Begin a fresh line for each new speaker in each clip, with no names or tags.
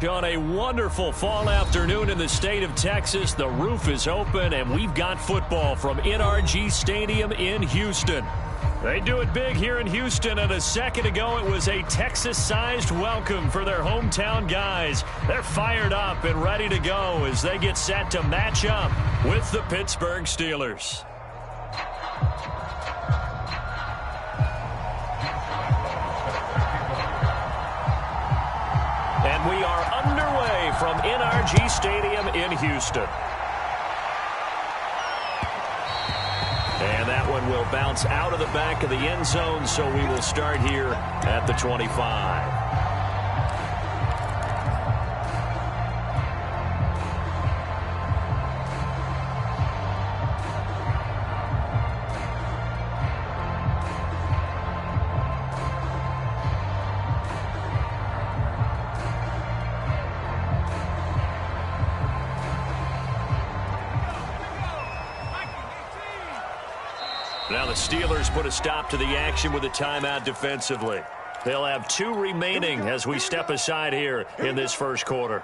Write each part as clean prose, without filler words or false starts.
On a wonderful fall afternoon in the state of Texas, the roof is open, and we've got football from NRG Stadium in Houston. They do it big here in Houston, and a second ago it was a Texas-sized welcome for their hometown guys. They're fired up and ready to go as they get set to match up with the Pittsburgh Steelers. And we are underway from NRG Stadium in Houston. And that one will bounce out of the back of the end zone, so we will start here at the 25. Now the Steelers put a stop to the action with a timeout defensively. They'll have 2 remaining as we step aside here in this first quarter.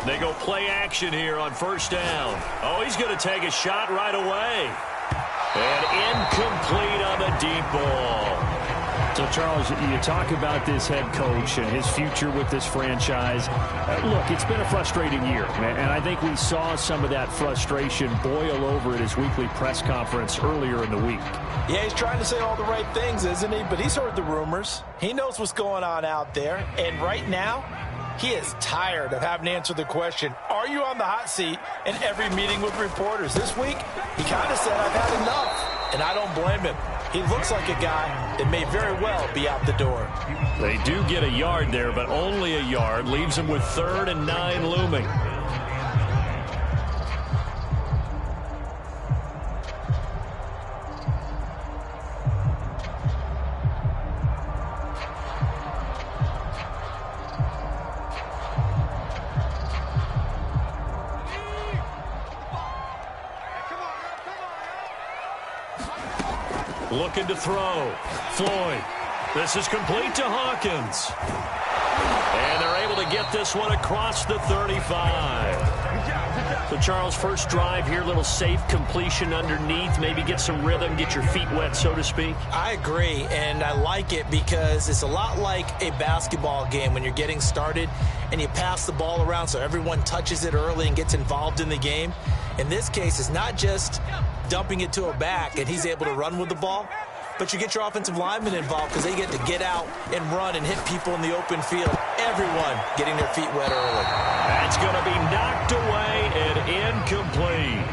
They go play action here on first down. Oh, he's going to take a shot right away. And incomplete on the deep ball.
So, Charles, you talk about this head coach and his future with this franchise. Look, it's been a frustrating year, and I think we saw some of that frustration boil over at his weekly press conference earlier in the week.
Yeah, he's trying to say all the right things, isn't he? But he's heard the rumors. He knows what's going on out there. And right now, he is tired of having to answer the question, are you on the hot seat in every meeting with reporters? This week, he kind of said, I've had enough. And I don't blame him. He looks like a guy that may very well be out the door.
They do get a yard there, but only a yard. Leaves them with 3rd and 9 looming. Looking to throw. Floyd. This is complete to Hawkins. And they're able to get this one across the 35. So, Charles, first drive here, little safe completion underneath. Maybe get some rhythm, get your feet wet, so to speak.
I agree, and I like it because it's a lot like a basketball game when you're getting started and you pass the ball around so everyone touches it early and gets involved in the game. In this case, it's not just dumping it to a back and he's able to run with the ball, but you get your offensive linemen involved because they get to get out and run and hit people in the open field. Everyone getting their feet wet early.
That's going to be knocked away and incomplete.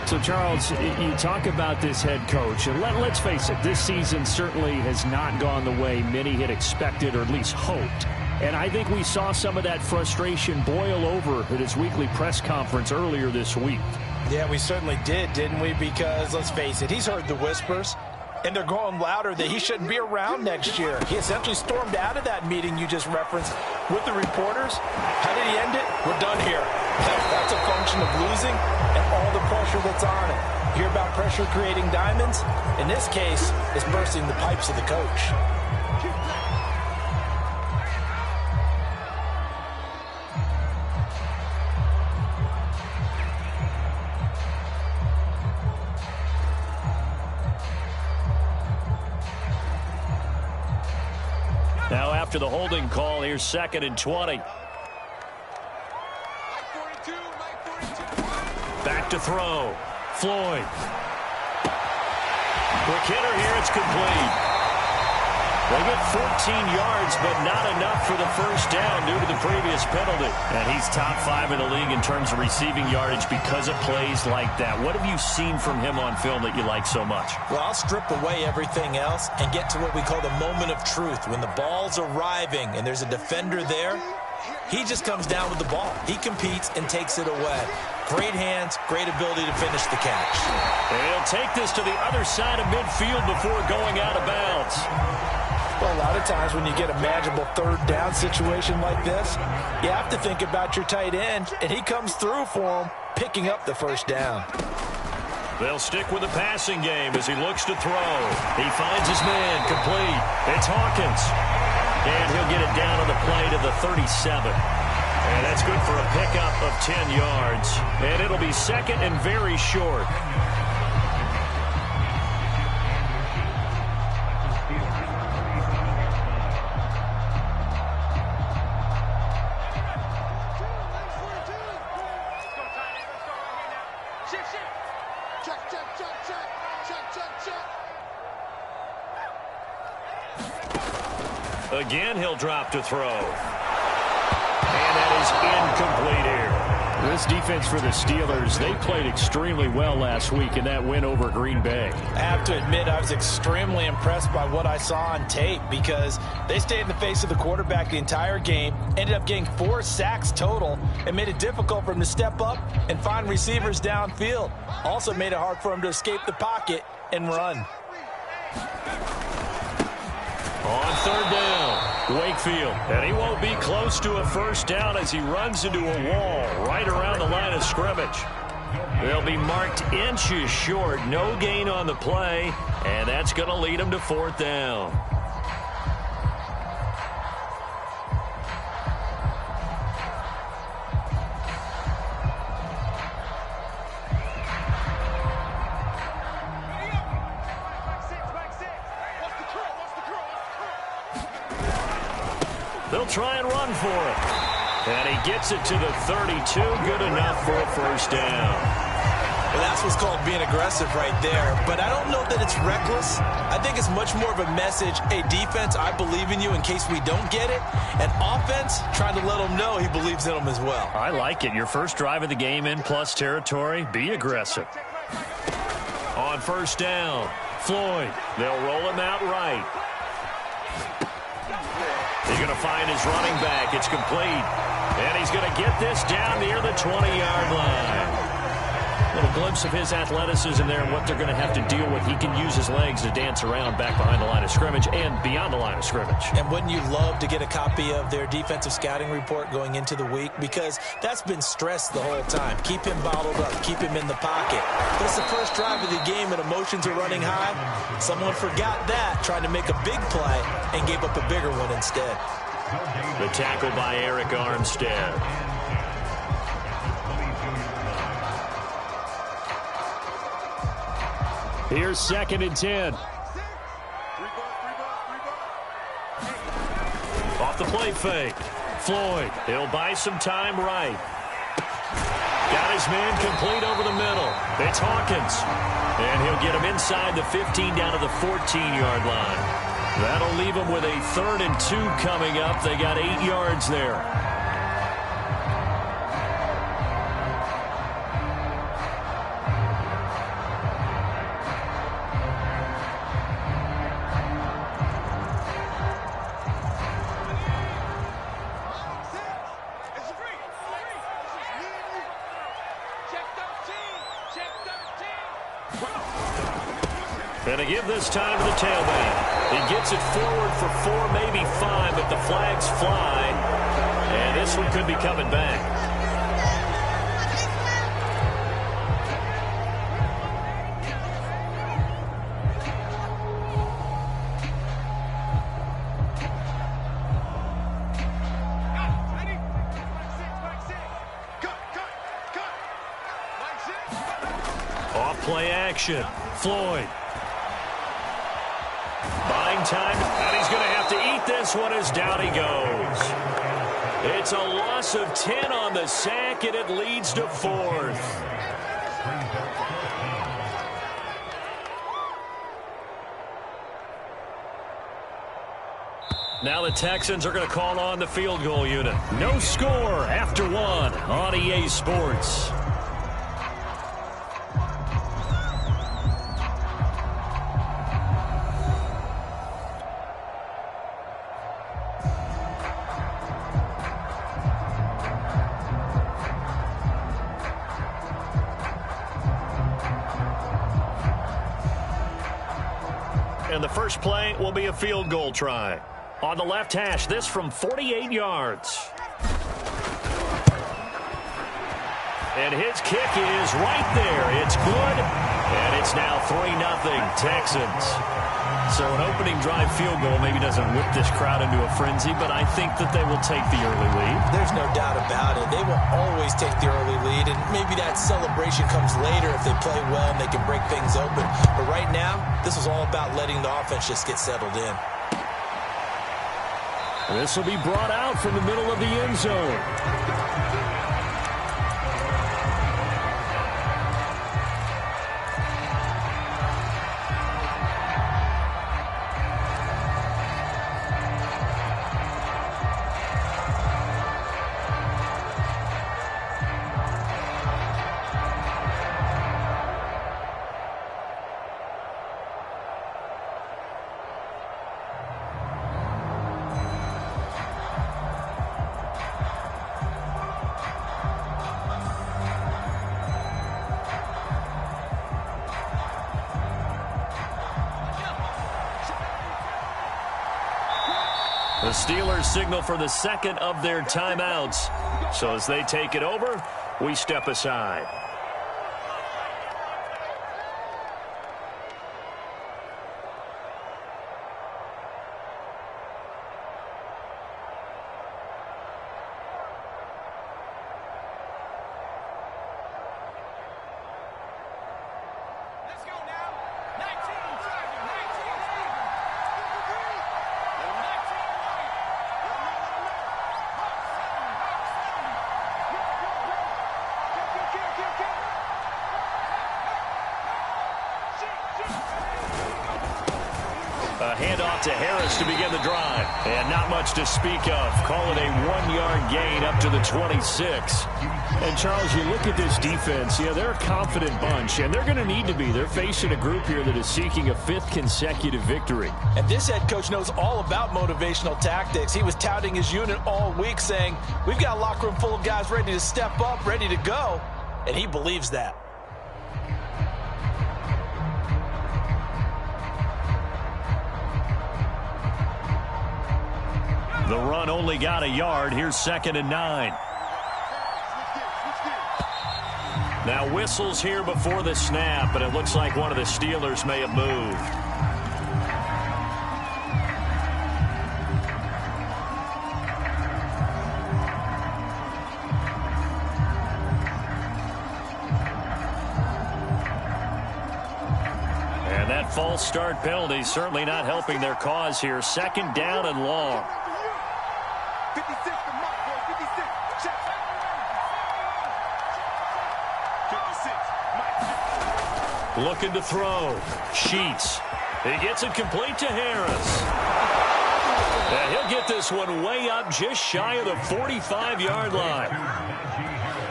So, Charles, you talk about this head coach, and let's face it, this season certainly has not gone the way many had expected or at least hoped. And I think we saw some of that frustration boil over at his weekly press conference earlier this week.
Yeah, we certainly did, didn't we? Because, let's face it, he's heard the whispers, and they're going louder that he shouldn't be around next year. He essentially stormed out of that meeting you just referenced with the reporters. How did he end it? We're done here. That's a function of losing and all the pressure that's on it. You hear about pressure creating diamonds? In this case, it's bursting the pipes of the coach.
Now after the holding call, here's 2nd and 20. Back to throw. Floyd. Quick hitter here, it's complete. They get 14 yards, but not enough for the first down due to the previous penalty. And he's top 5 in the league in terms of receiving yardage because of plays like that. What have you seen from him on film that you like so much?
Well, I'll strip away everything else and get to what we call the moment of truth. When the ball's arriving and there's a defender there, he just comes down with the ball. He competes and takes it away. Great hands, great ability to finish the catch.
And he'll take this to the other side of midfield before going out of bounds.
Well, a lot of times when you get a manageable third down situation like this, you have to think about your tight end, and he comes through for him, picking up the first down.
They'll stick with the passing game as he looks to throw. He finds his man, complete. It's Hawkins. And he'll get it down on the play to the 37. And that's good for a pickup of 10 yards. And it'll be second and very short. Again, he'll drop to throw. And that is incomplete here.
This defense for the Steelers, they played extremely well last week in that win over Green Bay.
I have to admit, I was extremely impressed by what I saw on tape because they stayed in the face of the quarterback the entire game, ended up getting 4 sacks total, and made it difficult for him to step up and find receivers downfield. Also made it hard for him to escape the pocket and run.
On third down, Wakefield. And he won't be close to a first down as he runs into a wall right around the line of scrimmage. They'll be marked inches short. No gain on the play, and that's going to lead him to fourth down. They'll try and run for it. And he gets it to the 32. Good enough for a first down.
Well, that's what's called being aggressive right there. But I don't know that it's reckless. I think it's much more of a message. Hey, defense, I believe in you in case we don't get it. And offense, trying to let them know he believes in them as well.
I like it. Your first drive of the game in plus territory. Be aggressive. On first down, Floyd. They'll roll him out right. He's going to find his running back. It's complete. And he's going to get this down near the 20-yard line. A little glimpse of his athleticism there and what they're going to have to deal with. He can use his legs to dance around back behind the line of scrimmage and beyond the line of scrimmage.
And wouldn't you love to get a copy of their defensive scouting report going into the week? Because that's been stressed the whole time. Keep him bottled up. Keep him in the pocket. That's the first drive of the game and emotions are running high. Someone forgot that, tried to make a big play, and gave up a bigger one instead.
The tackle by Eric Armstead.
Here's second and 10.
Off the play fake. Floyd, he'll buy some time right. Got his man complete over the middle. It's Hawkins. And he'll get him inside the 15 down to the 14-yard line. That'll leave him with a 3rd and 2 coming up. They got 8 yards there. And they give this time to the tailback. He gets it forward for 4, maybe 5, but the flags fly. And this one could be coming back. Off play action. Floyd. Buying time, and he's going to have to eat this one as down he goes. It's a loss of 10 on the sack, and it leads to 4th. Now the Texans are going to call on the field goal unit. No score after 1 on EA Sports. And the first play will be a field goal try. On the left hash, this from 48 yards. And his kick is right there. It's good. And it's now 3-0 Texans. So an opening drive field goal maybe doesn't whip this crowd into a frenzy, but I think that they will take the early lead.
There's no doubt about it. They will always take the early lead, and maybe that celebration comes later if they play well and they can break things open. But right now, this is all about letting the offense just get settled in.
This will be brought out from the middle of the end zone.
The Steelers signal for the second of their timeouts. So as they take it over, we step aside. Handoff to Harris to begin the drive. And not much to speak of. Call it a 1-yard gain up to the 26.
And, Charles, you look at this defense, they're a confident bunch, and they're going to need to be. They're facing a group here that is seeking a 5th consecutive victory.
And this head coach knows all about motivational tactics. He was touting his unit all week saying, we've got a locker room full of guys ready to step up, ready to go. And he believes that.
The run only got a yard. Here's 2nd and 9. Now whistles here before the snap, but it looks like one of the Steelers may have moved. And that false start penalty certainly not helping their cause here. 2nd down and long. Looking to throw. Sheets. He gets it complete to Harris. And he'll get this one way up just shy of the 45-yard line.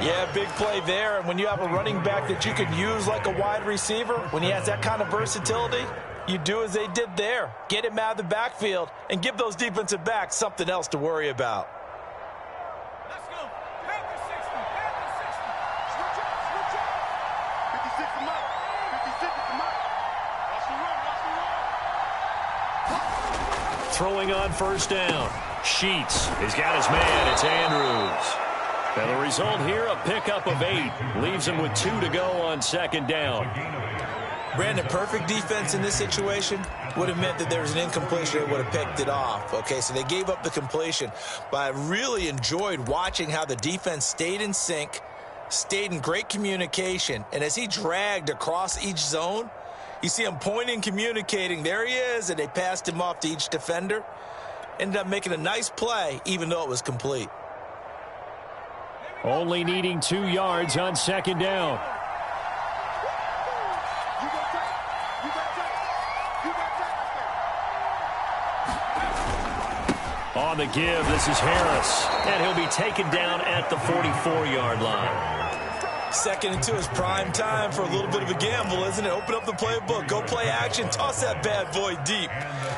Yeah, big play there. And when you have a running back that you can use like a wide receiver, when he has that kind of versatility, you do as they did there. Get him out of the backfield and give those defensive backs something else to worry about.
Throwing on 1st down. Sheets. He's got his man. It's Andrews. And the result here, a pickup of 8. Leaves him with 2 to go on 2nd down.
Brandon, perfect defense in this situation would have meant that there was an incompletion. They would have picked it off. Okay, so they gave up the completion. But I really enjoyed watching how the defense stayed in sync, stayed in great communication. And as he dragged across each zone, you see him pointing, communicating. There he is, and they passed him off to each defender. Ended up making a nice play, even though it was complete.
Only needing 2 yards on 2nd down.
On the give, this is Harris. And he'll be taken down at the 44-yard line.
2nd and 2 is prime time for a little bit of a gamble, isn't it? Open up the playbook, go play action, toss that bad boy deep.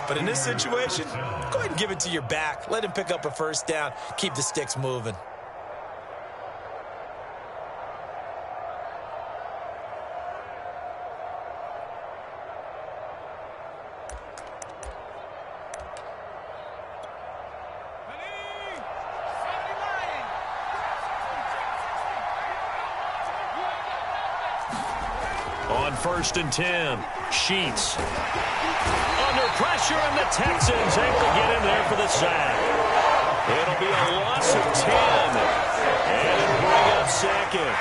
But in this situation, go ahead and give it to your back. Let him pick up a 1st down. Keep the sticks moving.
1st and 10. Sheets under pressure, and the Texans able to get in there for the sack. It'll be a loss of 10, and it'll bring up second.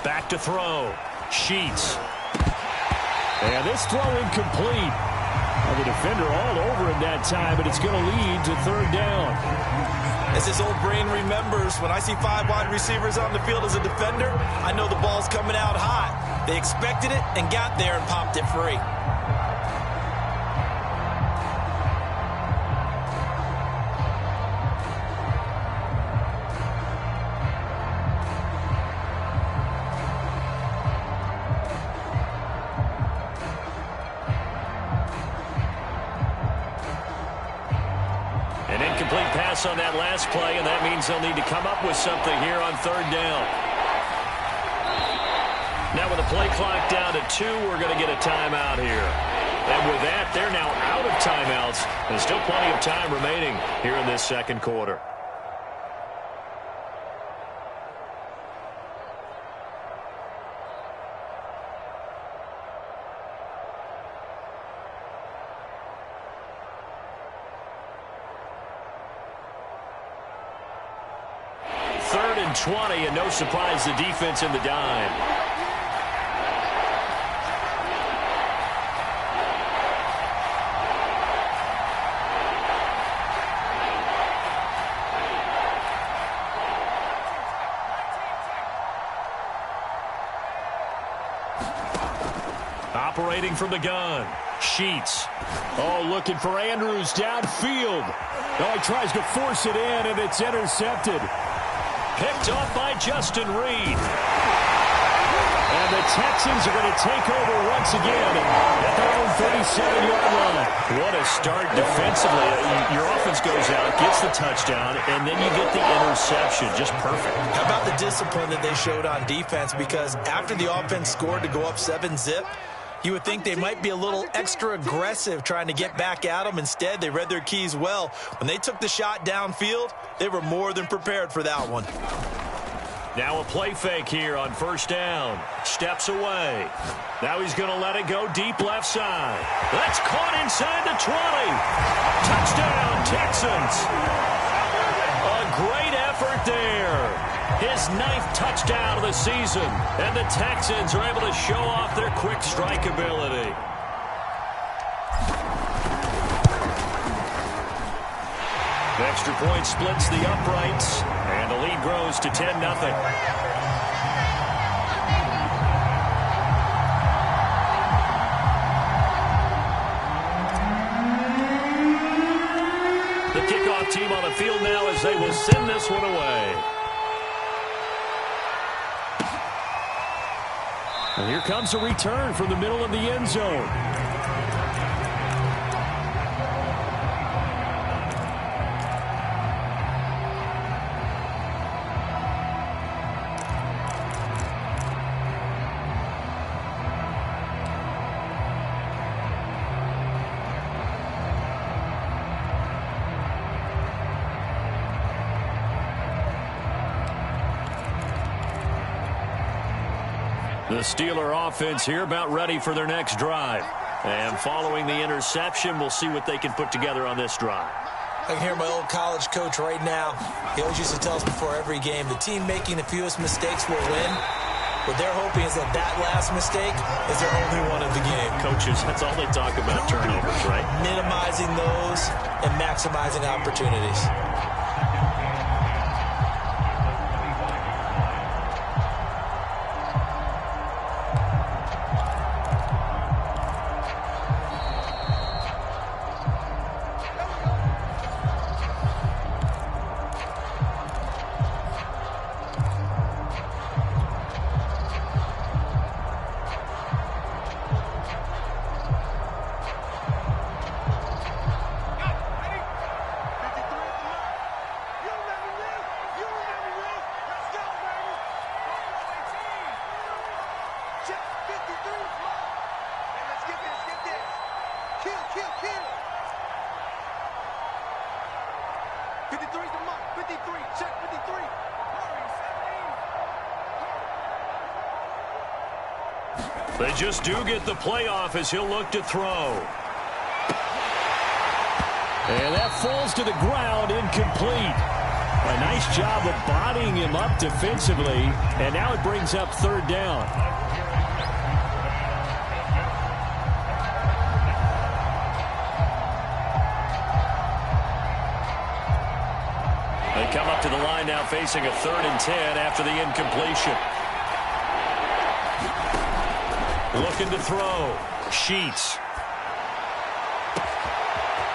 Back to throw. Sheets.
And this throw incomplete. Well, the defender all over him that time, but it's going to lead to 3rd down.
As his old brain remembers, when I see 5 wide receivers on the field as a defender, I know the ball's coming out hot. They expected it and got there and popped it free.
On that last play, and that means they'll need to come up with something here on 3rd down. Now with the play clock down to 2, we're going to get a timeout here. And with that, they're now out of timeouts. There's still plenty of time remaining here in this 2nd quarter. Third and 20, and no surprise, the defense in the dime. Operating from the gun. Sheets.
Oh, looking for Andrews downfield. Oh, he tries to force it in, and it's intercepted.
Picked off by Justin Reed.
And the Texans are going to take over once again at their own 37-yard line.
What a start defensively. Your offense goes out, gets the touchdown, and then you get the interception. Just perfect.
How about the discipline that they showed on defense? Because after the offense scored to go up 7-zip, you would think they might be a little extra aggressive trying to get back at them. Instead, they read their keys well. When they took the shot downfield, they were more than prepared for that one.
Now a play fake here on 1st down. Steps away. Now he's going to let it go deep left side. That's caught inside the 20. Touchdown, Texans. A great effort there. His 9th touchdown of the season. And the Texans are able to show off their quick strike ability. The extra point splits the uprights. And the lead grows to 10-0. The kickoff team on the field now as they will send this one away.
And here comes a return from the middle of the end zone.
The Steeler offense here about ready for their next drive. And following the interception, we'll see what they can put together on this drive.
I can hear my old college coach right now. He always used to tell us before every game, the team making the fewest mistakes will win. What they're hoping is that that last mistake is their only one of the game.
Coaches, that's all they talk about, turnovers, right?
Minimizing those and maximizing opportunities.
They just do get the playoff as he'll look to throw.
And that falls to the ground, incomplete. A nice job of bodying him up defensively, and now it brings up third down.
They come up to the line now facing a 3rd and 10 after the incompletion. Looking to throw. Sheets.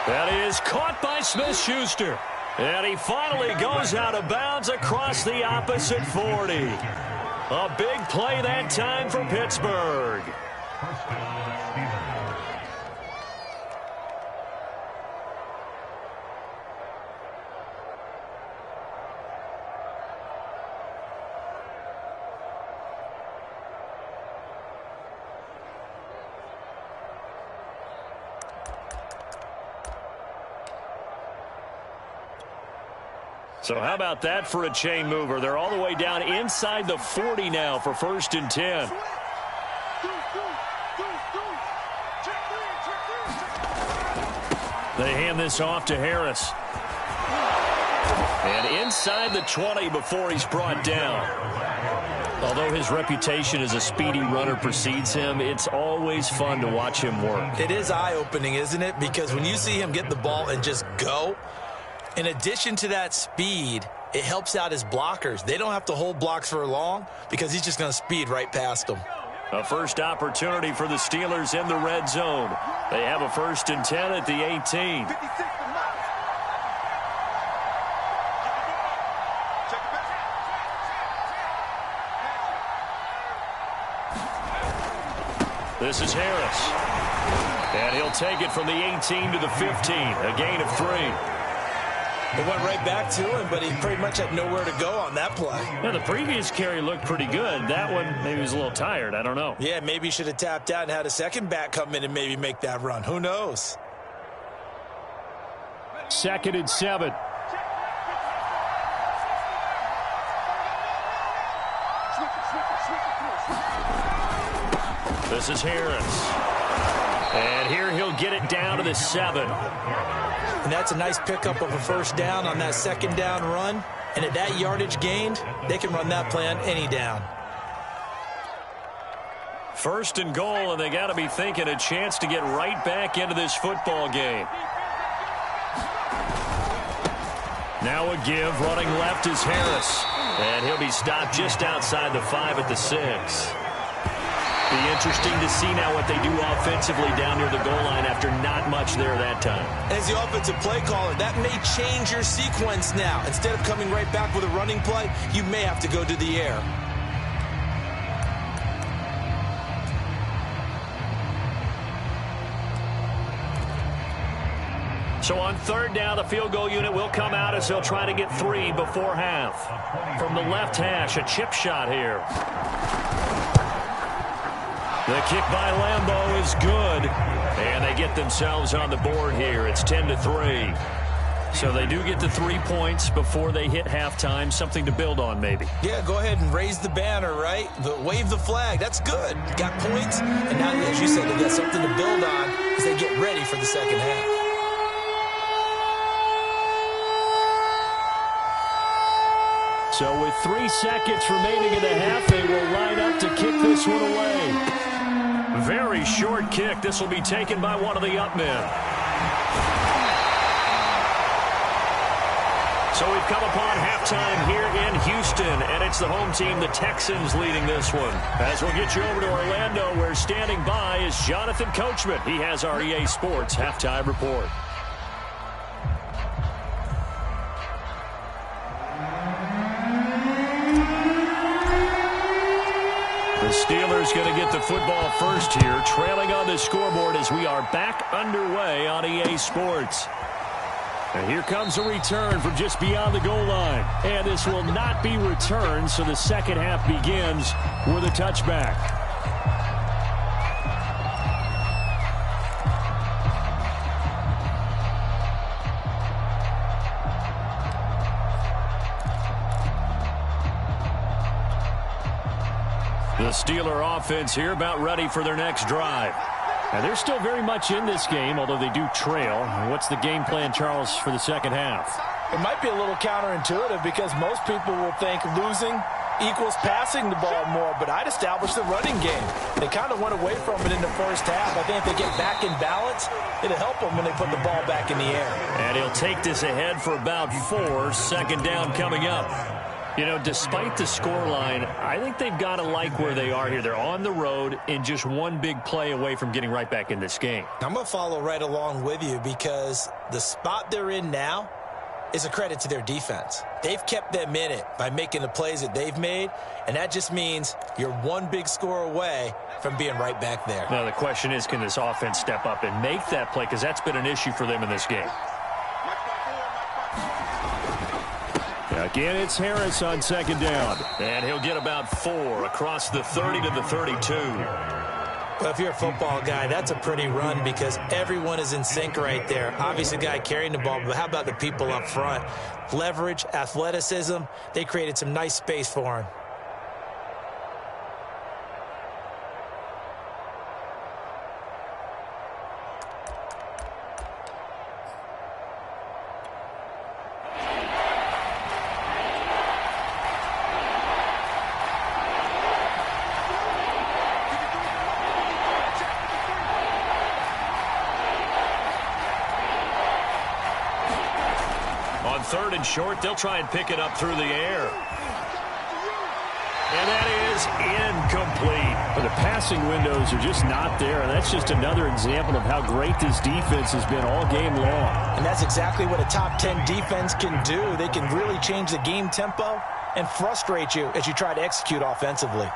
That is caught by Smith-Schuster. And he finally goes out of bounds across the opposite 40. A big play that time for Pittsburgh. So how about that for a chain mover? They're all the way down inside the 40 now for 1st and 10. They hand this off to Harris. And inside the 20 before he's brought down. Although his reputation as a speedy runner precedes him, it's always fun to watch him work.
It is eye-opening, isn't it? Because when you see him get the ball and just go, in addition to that speed, it helps out his blockers. They don't have to hold blocks for long because he's just going to speed right past them.
A first opportunity for the Steelers in the red zone. They have a 1st and 10 at the 18. This is Harris. And he'll take it from the 18 to the 15, a gain of 3.
It went right back to him, but he pretty much had nowhere to go on that play.
Yeah, the previous carry looked pretty good. That one, maybe he was a little tired. I don't know.
Yeah, maybe he should have tapped out and had a second back come in and maybe make that run. Who knows?
2nd and 7.
This is Harris. And here he'll get it down to the 7.
And that's a nice pickup of a 1st down on that 2nd down run. And at that yardage gained, they can run that play on any down.
1st and goal, and they got to be thinking a chance to get right back into this football game. Now a give, running left is Harris. And he'll be stopped just outside the 5 at the 6. Be interesting to see now what they do offensively down near the goal line after not much there that time.
As the offensive play caller, that may change your sequence now. Instead of coming right back with a running play, you may have to go to the air.
So on 3rd down, the field goal unit will come out as they'll try to get 3 before half. From the left hash, a chip shot here. The kick by Lambeau is good. And they get themselves on the board here. It's 10-3. So they do get the 3 points before they hit halftime. Something to build on, maybe.
Yeah, go ahead and raise the banner, right? Wave the flag. That's good. Got points. And now, as you said, they got something to build on as they get ready for the second half.
So with 3 seconds remaining in the half, they will line up to kick this one away.
Very short kick. This will be taken by one of the up men. So we've come upon halftime here in Houston, and it's the home team, the Texans, leading this one. As we'll get you over to Orlando, where standing by is Jonathan Coachman. He has our EA Sports halftime report. The Steelers going to get the football first here, trailing on the scoreboard as we are back underway on EA Sports. And here comes a return from just beyond the goal line. And this will not be returned, so the second half begins with a touchback. Steeler offense here about ready for their next drive.
Now, they're still very much in this game, although they do trail. What's the game plan, Charles, for the second half?
It might be a little counterintuitive because most people will think losing equals passing the ball more, but I'd establish the running game. They kind of went away from it in the first half. I think if they get back in balance, it'll help them when they put the ball back in the air.
And he'll take this ahead for about 4. Second down coming up. You know, despite the scoreline, I think they've got to like where they are here. They're on the road and just one big play away from getting right back in this game.
I'm going to follow right along with you because the spot they're in now is a credit to their defense. They've kept them in it by making the plays that they've made, and that just means you're one big score away from being right back there.
Now, the question is, can this offense step up and make that play? Because that's been an issue for them in this game.
Again, it's Harris on second down.
And he'll get about 4 across the 30 to the 32.
Well, if you're a football guy, that's a pretty run because everyone is in sync right there. Obviously, the guy carrying the ball, but how about the people up front? Leverage, athleticism, they created some nice space for him.
Third and short, they'll try and pick it up through the air. And that is incomplete.
But the passing windows are just not there, and that's just another example of how great this defense has been all game long.
And that's exactly what a top 10 defense can do. They can really change the game tempo and frustrate you as you try to execute offensively.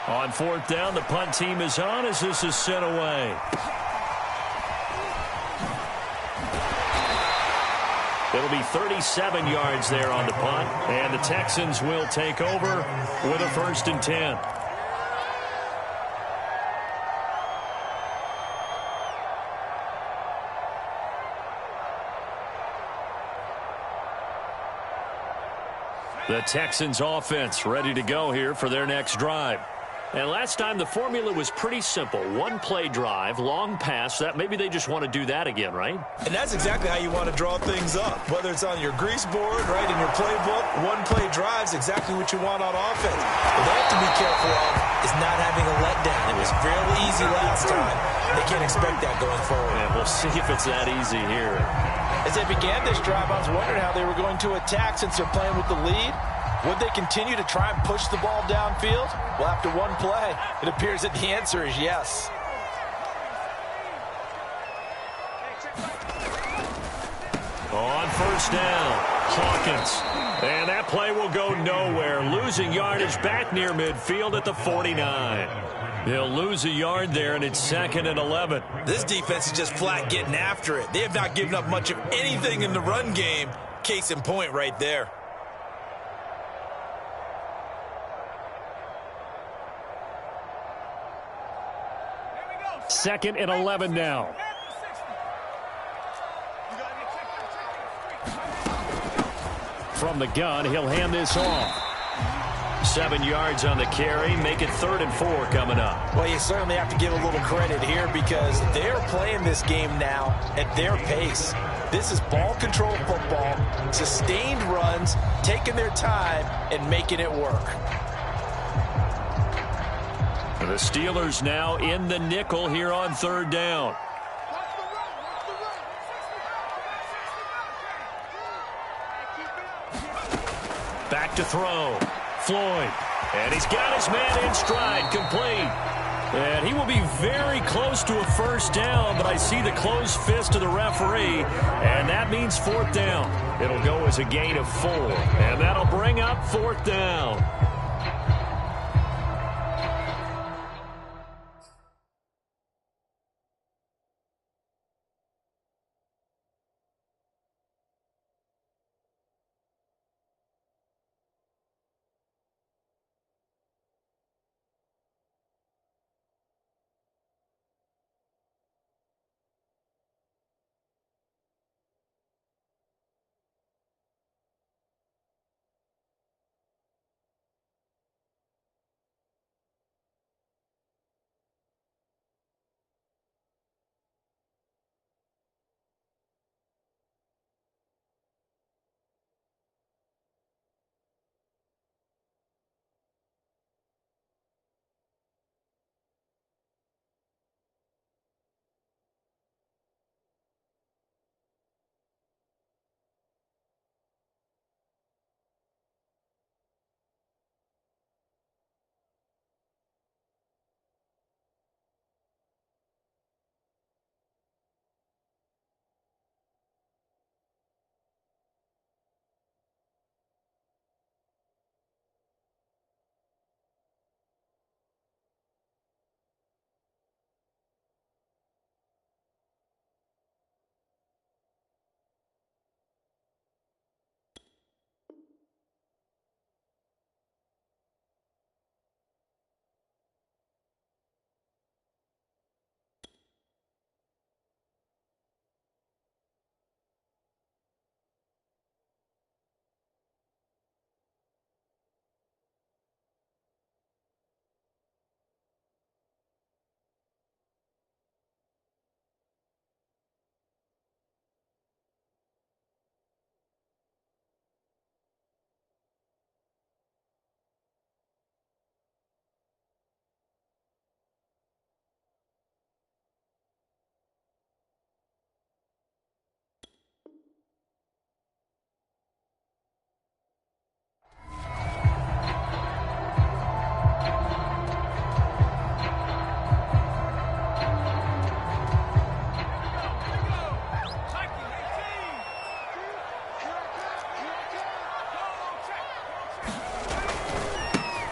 On fourth down, the punt team is on as this is sent away. It'll be 37 yards there on the punt, and the Texans will take over with a 1st and 10. The Texans offense ready to go here for their next drive. And last time the formula was pretty simple. One play drive, long pass. That maybe they just want to do that again, right?
And that's exactly how you want to draw things up. Whether it's on your grease board, right, in your playbook, one play drive is exactly what you want on offense. What they have to be careful of is not having a letdown. It was fairly easy last time. They can't expect that going forward.
And we'll see if it's that easy here.
As they began this drive, I was wondering how they were going to attack since they're playing with the lead. Would they continue to try and push the ball downfield? Well, after one play, it appears that the answer is yes.
On first down, Hawkins. And that play will go nowhere. Losing yardage back near midfield at the 49. He'll lose a yard there, and it's 2nd and 11.
This defense is just flat getting after it. They have not given up much of anything in the run game. Case in point right there.
2nd and 11 now. From the gun, he'll hand this off.
7 yards on the carry. Make it 3rd and 4 coming up.
Well, you certainly have to give a little credit here because they're playing this game now at their pace. This is ball control football, sustained runs, taking their time and making it work.
The Steelers now in the nickel here on 3rd down. Back to throw. Floyd. And he's got his man in stride, complete. And he will be very close to a 1st down, but I see the closed fist of the referee, and that means 4th down. It'll go as a gain of 4, and that'll bring up 4th down.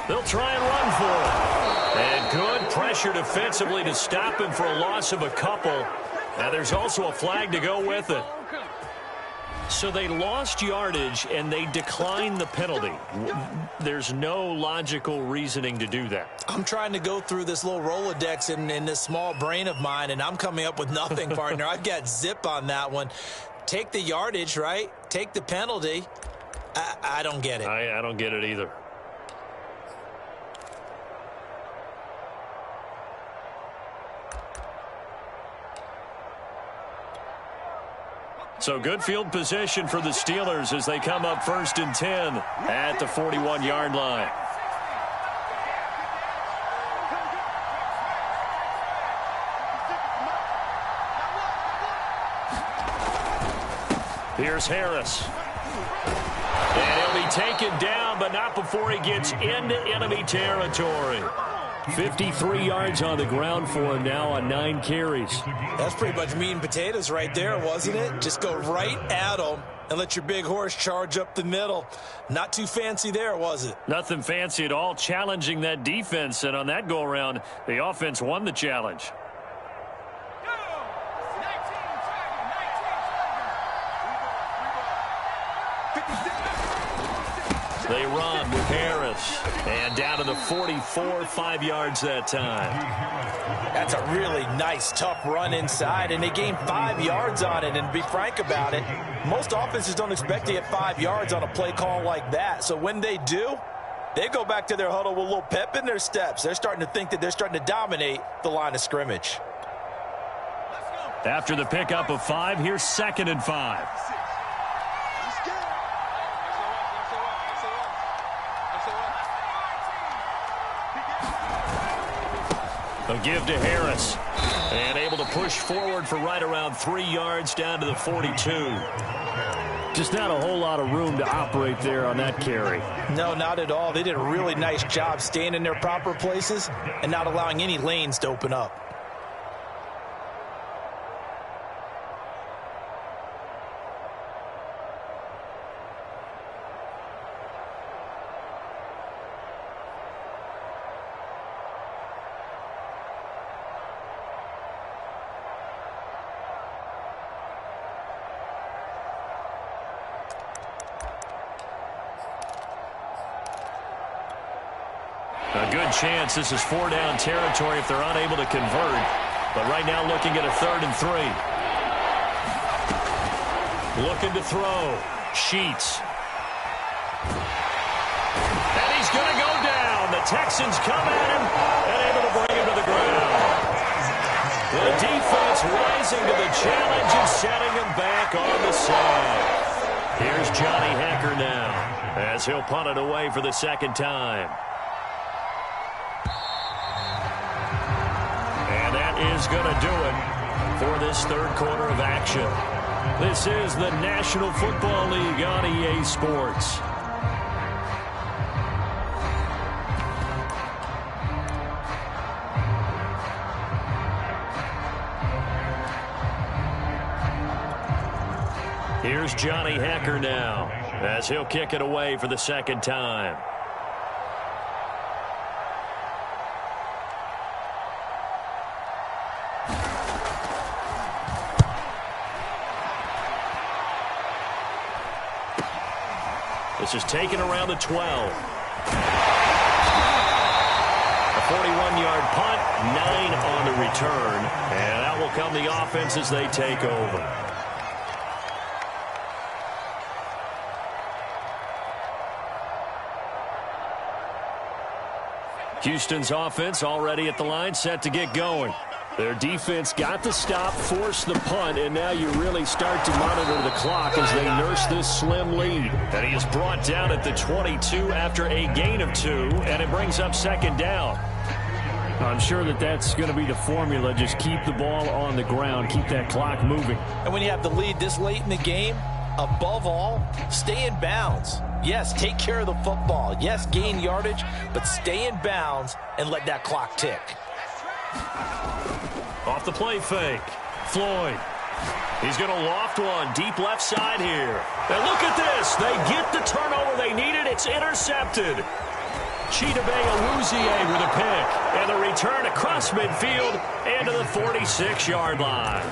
They'll try and run for it. And good pressure defensively to stop him for a loss of a couple. Now there's also a flag to go with it. So they lost yardage and they declined the penalty. There's no logical reasoning to do that.
I'm trying to go through this little Rolodex in this small brain of mine, and I'm coming up with nothing, partner. I've got zip on that one. Take the yardage, right? Take the penalty. I don't get it.
I don't get it either. So good field position for the Steelers as they come up 1st and 10 at the 41-yard line. Here's Harris. And he'll be taken down, but not before he gets into enemy territory. 53 yards on the ground for him now on 9 carries.
That's pretty much meat and potatoes right there, wasn't it? Just go right at him and let your big horse charge up the middle. Not too fancy there, was it?
Nothing fancy at all, challenging that defense. And on that go-around, the offense won the challenge. They run with Harris. And down to the 44, 5 yards that time.
That's a really nice, tough run inside, and they gained 5 yards on it. And to be frank about it, most offenses don't expect to get 5 yards on a play call like that. So when they do, they go back to their huddle with a little pep in their steps. They're starting to think that they're starting to dominate the line of scrimmage.
After the pickup of 5, here's 2nd and 5. They'll give to Harris. And able to push forward for right around 3 yards down to the 42.
Just not a whole lot of room to operate there on that carry.
No, not at all. They did a really nice job staying in their proper places and not allowing any lanes to open up.
A good chance this is 4-down territory if they're unable to convert. But right now looking at a 3rd and 3. Looking to throw. Sheets. And he's going to go down. The Texans come at him and able to bring him to the ground. The defense rising to the challenge and setting him back on the side. Here's Johnny Hekker now as he'll punt it away for the 2nd time. Is going to do it for this 3rd quarter of action. This is the National Football League on EA Sports. Here's Johnny Hekker now as he'll kick it away for the 2nd time. This is taken around the 12. A 41-yard punt, 9 on the return. And out will come the offense as they take over. Houston's offense already at the line, set to get going. Their defense got the stop, forced the punt, and now you really start to monitor the clock as they nurse this slim lead. And he is brought down at the 22 after a gain of 2, and it brings up 2nd down.
I'm sure that that's going to be the formula. Just keep the ball on the ground, keep that clock moving.
And when you have the lead this late in the game, above all, stay in bounds. Yes, take care of the football. Yes, gain yardage, but stay in bounds and let that clock tick.
Off the play fake. Floyd. He's going to loft one deep left side here. And look at this. They get the turnover they needed. It's intercepted. Chidobe with a pick. And the return across midfield and to the 46-yard line.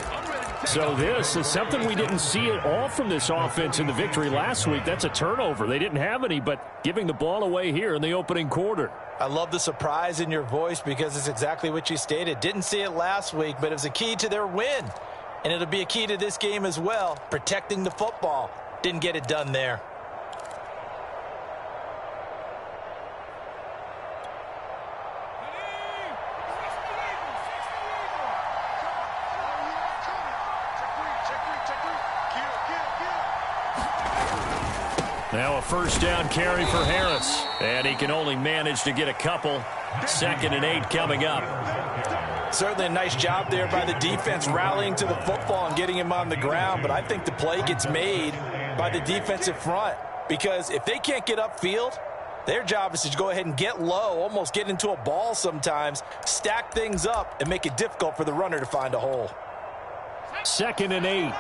So this is something we didn't see at all from this offense in the victory last week. That's a turnover. They didn't have any, but giving the ball away here in the opening quarter.
I love the surprise in your voice because it's exactly what you stated. Didn't see it last week, but it was a key to their win. And it'll be a key to this game as well, protecting the football. Didn't get it done there.
Now a first down carry for Harris. And he can only manage to get a couple. 2nd and 8 coming up.
Certainly a nice job there by the defense rallying to the football and getting him on the ground. But I think the play gets made by the defensive front. Because if they can't get upfield, their job is to go ahead and get low, almost get into a ball sometimes, stack things up, and make it difficult for the runner to find a hole.
2nd and 8.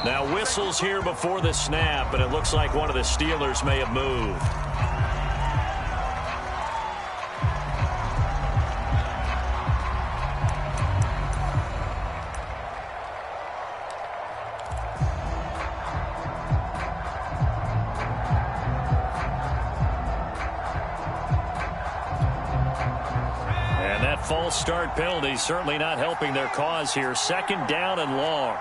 Now whistles here before the snap, and it looks like one of the Steelers may have moved. And that false start penalty certainly not helping their cause here. 2nd down and long.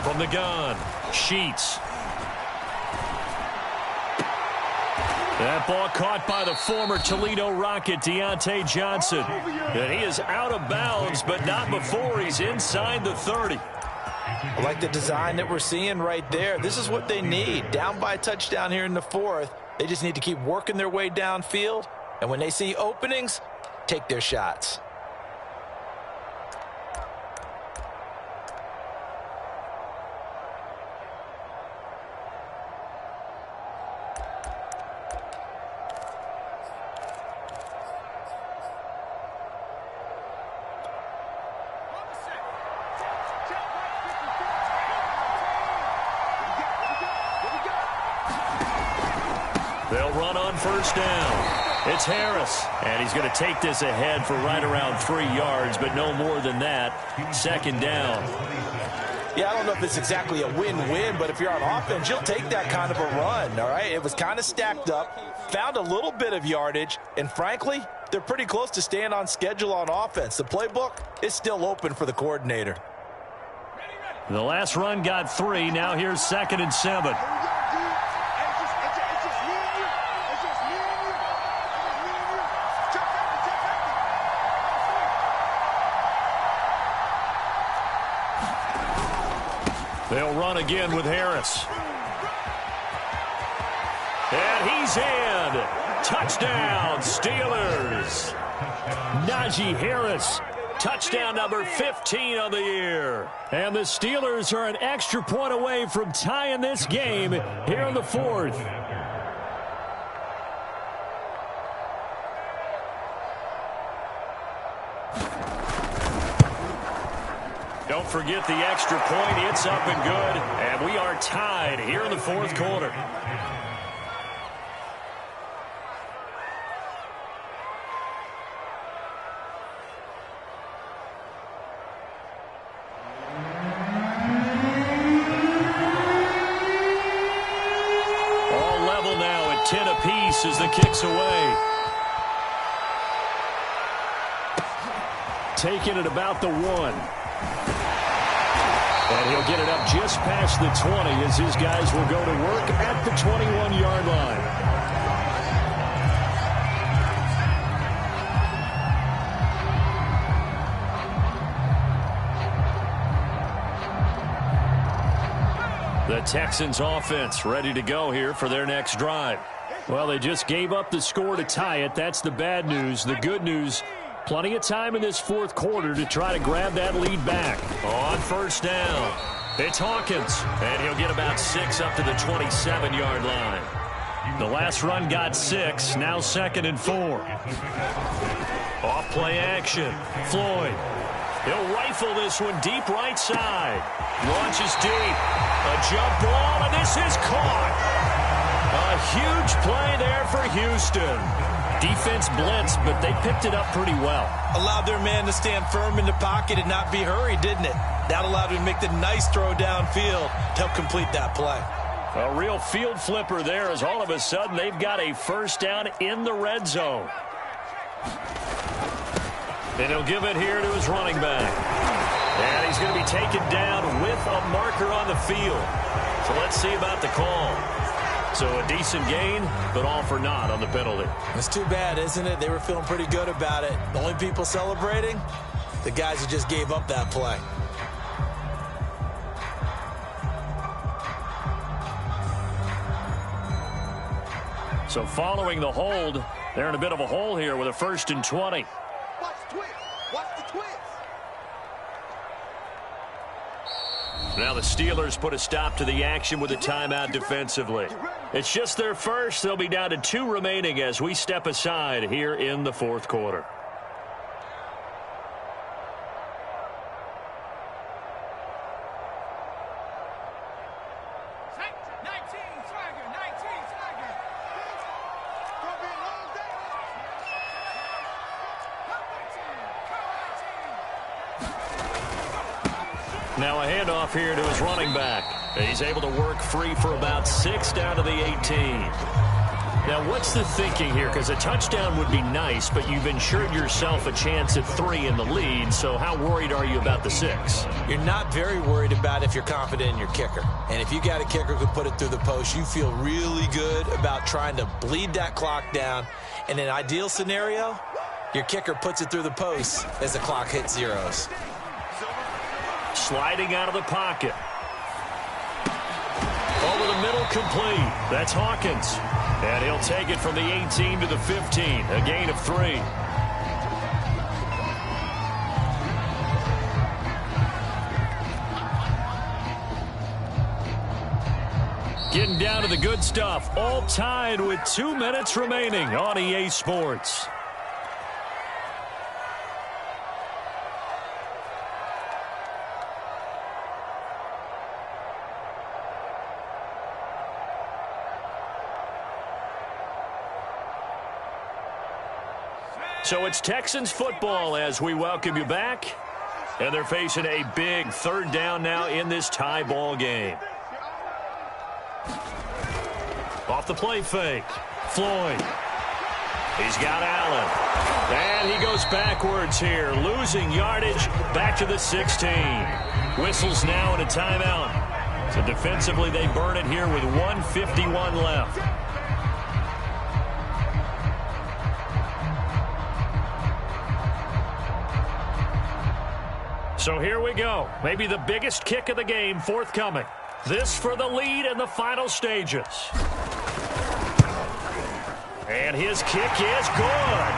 From the gun, Sheets. That ball caught by the former Toledo Rocket, Deontay Johnson. And he is out of bounds, but not before he's inside the 30.
I like the design that we're seeing right there. This is what they need. Down by a touchdown here in the 4th. They just need to keep working their way downfield. And when they see openings, take their shots.
They'll run on first down. It's Harris, and he's going to take this ahead for right around 3 yards, but no more than that. 2nd down.
Yeah, I don't know if it's exactly a win-win, but if you're on offense, you'll take that kind of a run, all right? It was kind of stacked up, found a little bit of yardage, and frankly, they're pretty close to staying on schedule on offense. The playbook is still open for the coordinator.
The last run got 3. Now here's 2nd and 7. They'll run again with Harris. And he's in. Touchdown, Steelers.
Najee Harris.
Touchdown number 15 on the year.
And the Steelers are an extra point away from tying this game here in the 4th.
Don't forget the extra point. It's up and good. And we are tied here in the 4th quarter. All level now at 10 apiece as the kick's away.
Taking it about the 1. And he'll get it up just past the 20 as his guys will go to work at the 21-yard line.
The Texans offense ready to go here for their next drive.
Well, they just gave up the score to tie it. That's the bad news. The good news, plenty of time in this fourth quarter to try to grab that lead back.
On first down, it's Hawkins, and he'll get about 6 up to the 27-yard line. The last run got 6, now 2nd and 4. Off play action, Floyd. He'll rifle this one deep right side. Launches deep. A jump ball, and this is caught. A huge play there for Houston. Defense blitzed, but they picked it up pretty well.
Allowed their man to stand firm in the pocket and not be hurried, didn't it? That allowed him to make the nice throw downfield to help complete that play.
A real field flipper there as all of a sudden they've got a first down in the red zone. And he'll give it here to his running back. And he's going to be taken down with a marker on the field. So let's see about the call. So a decent gain, but all for naught on the penalty.
It's too bad, isn't it? They were feeling pretty good about it. The only people celebrating, the guys who just gave up that play.
So following the hold, they're in a bit of a hole here with a 1st and 20.
Watch the twist. Watch the twist.
Now the Steelers put a stop to the action with a timeout defensively. It's just their first. They'll be down to 2 remaining as we step aside here in the fourth quarter. Now a handoff here to his running back. He's able to work free for about 6 down to the 18. Now what's the thinking here? Because a touchdown would be nice, but you've ensured yourself a chance at 3 in the lead. So how worried are you about the 6?
You're not very worried about if you're confident in your kicker. And if you got a kicker who put it through the post, you feel really good about trying to bleed that clock down. In an ideal scenario, your kicker puts it through the post as the clock hits zeros.
Sliding out of the pocket. Over the middle, complete. That's Hawkins. And he'll take it from the 18 to the 15. A gain of 3. Getting down to the good stuff. All tied with 2 minutes remaining on EA Sports. So it's Texans football as we welcome you back. And they're facing a big 3rd down now in this tie ball game. Off the play fake. Floyd. He's got Allen. And he goes backwards here. Losing yardage back to the 16. Whistles now and a timeout. So defensively they burn it here with 1:51 left. So here we go. Maybe the biggest kick of the game forthcoming. This for the lead in the final stages. And his kick is good.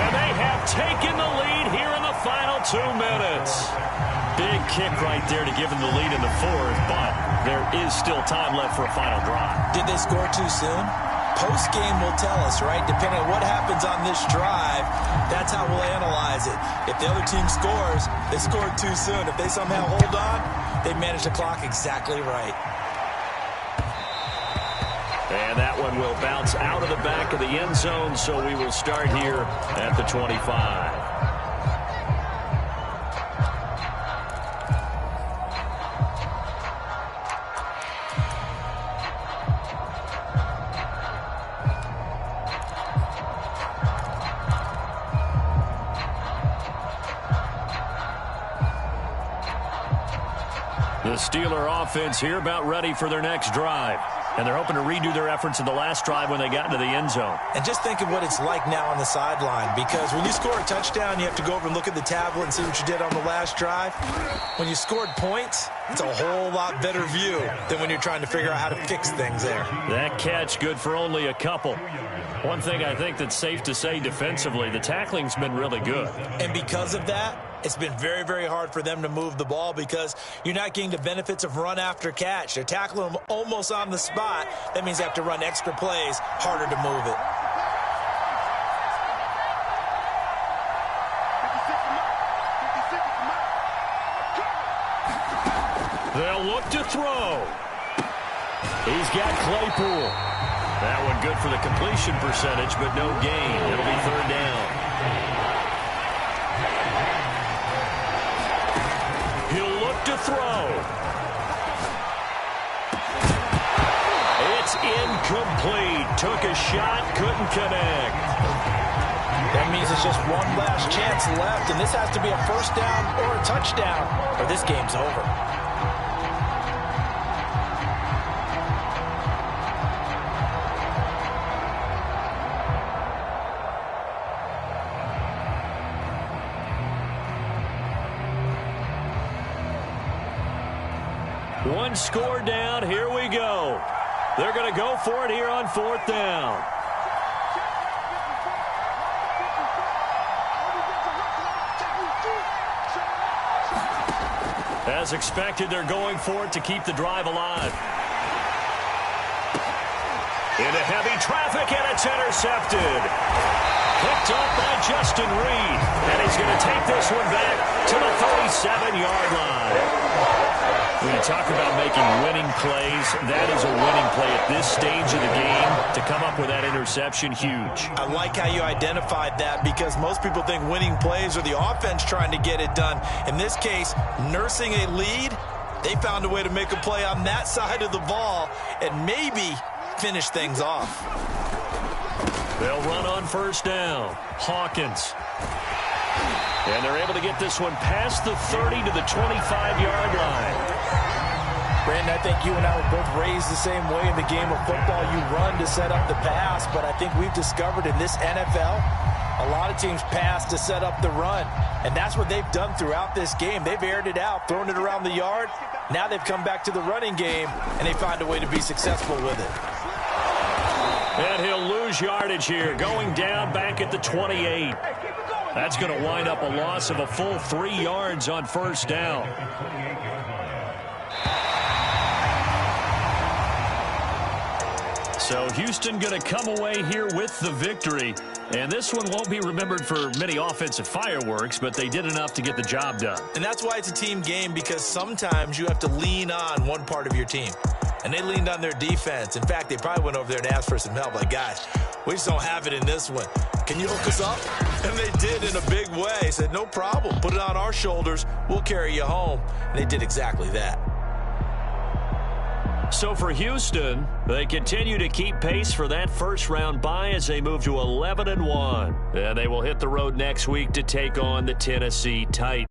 And they have taken the lead here in the final 2 minutes. Big kick right there to give them the lead in the 4th, but there is still time left for a final drive.
Did they score too soon? Post-game will tell us, right? Depending on what happens on this drive, that's how we'll analyze it. If the other team scores, they scored too soon. If they somehow hold on, they manage the clock exactly right.
And that one will bounce out of the back of the end zone, so we will start here at the 25. The Steeler offense here about ready for their next drive. And they're hoping to redo their efforts in the last drive when they got into the end zone.
And just think of what it's like now on the sideline, because when you score a touchdown, you have to go over and look at the tablet and see what you did on the last drive. When you scored points, it's a whole lot better view than when you're trying to figure out how to fix things there.
That catch good for only a couple. One thing I think that's safe to say defensively, the tackling's been really good.
And because of that, it's been very, very hard for them to move the ball because you're not getting the benefits of run after catch. They're tackling them almost on the spot. That means they have to run extra plays, harder to move it.
They'll look to throw. He's got Claypool. That one good for the completion percentage, but no gain. It'll be third down. He'll look to throw. It's incomplete. Took a shot, couldn't connect.
That means it's just one last chance left, and this has to be a first down or a touchdown, or this game's over.
One score down. Here we go. They're going to go for it here on fourth down. As expected, they're going for it to keep the drive alive. Into heavy traffic, and it's intercepted. Picked up by Justin Reed. And he's going to take this one back to the 37-yard line. When you talk about making winning plays, that is a winning play at this stage of the game. To come up with that interception, huge.
I like how you identified that, because most people think winning plays are the offense trying to get it done. In this case, nursing a lead, they found a way to make a play on that side of the ball and maybe finish things off.
They'll run on first down. Hawkins. And they're able to get this one past the 30 to the 25-yard line.
Brandon, I think you and I were both raised the same way in the game of football. You run to set up the pass, but I think we've discovered in this NFL, a lot of teams pass to set up the run. And that's what they've done throughout this game. They've aired it out, thrown it around the yard. Now they've come back to the running game, and they find a way to be successful with it.
And he'll lose yardage here, going down back at the 28. That's going to wind up a loss of a full 3 yards on first down. So Houston going to come away here with the victory. And this one won't be remembered for many offensive fireworks, but they did enough to get the job done.
And that's why it's a team game, because sometimes you have to lean on one part of your team. And they leaned on their defense. In fact, they probably went over there and asked for some help. Like, guys, we just don't have it in this one. Can you hook us up? And they did in a big way. Said, no problem. Put it on our shoulders. We'll carry you home. And they did exactly that.
So for Houston, they continue to keep pace for that first-round bye as they move to 11-1. And they will hit the road next week to take on the Tennessee Titans.